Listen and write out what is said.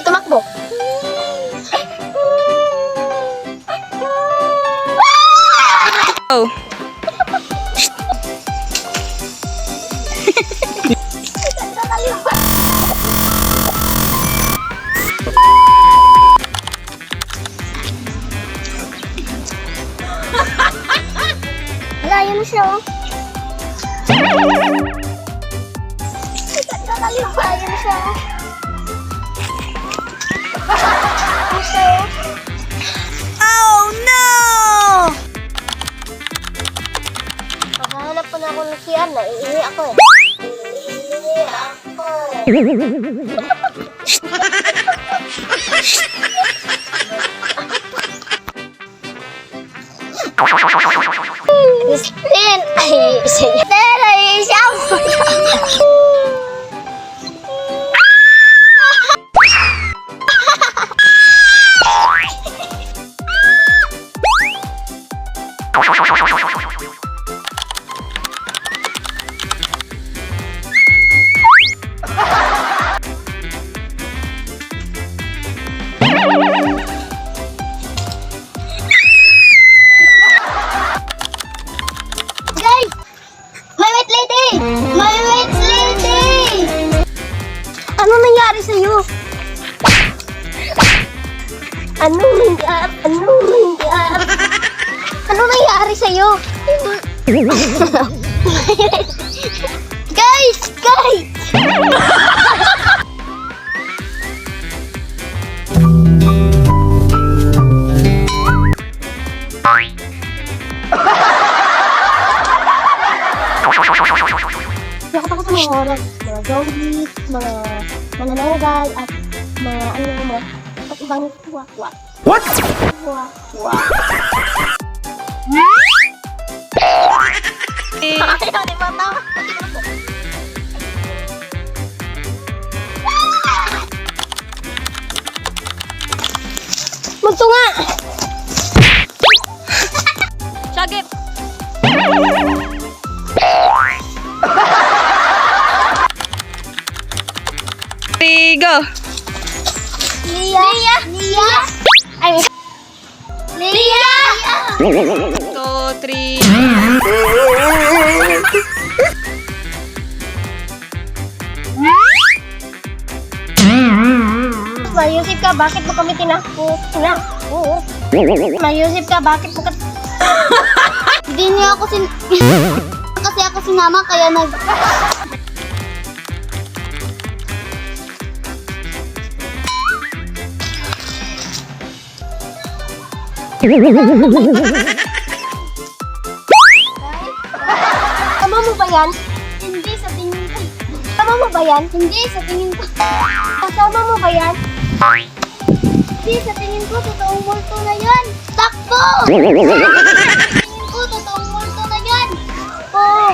tumakbo. Oh. Malayo mo siya, oh. Malayo mo siya, oh. Oh no! Paghahanap po na ako ng CR, naiihi ako eh. Naiihi ako. Christine! Ay, isa niya. Pero, isa mo. Guys! May wet lady! May wet lady! Ano nangyari sa'yo? Ano nangyari? Ano nangyari? Ano nangyari sa'yo? Guys! Guys! Hindi ako takot sa mga oras, mga zombies, mga nananagal, at mga at ibang wak-wak. What? Wak-wak. Ayaw, di ba tawa? Magtunga! Sagip! Go! Lia! Lia! Ay, Lia! 2, 3. Mayusip ka, bakit mo kami tinakot? Mayusip ka, bakit mo Hindi niya ako kasi ako sinama, kaya Tama mo ba yan? Hindi, sa tingin ko. Tama mo ba yan? Hindi, sa tingin ko. Tama mo ba yan? Hindi, sa tingin ko, totoong multo na yan. Takbo! Sa tingin ko, totoong multo na yan. Oh.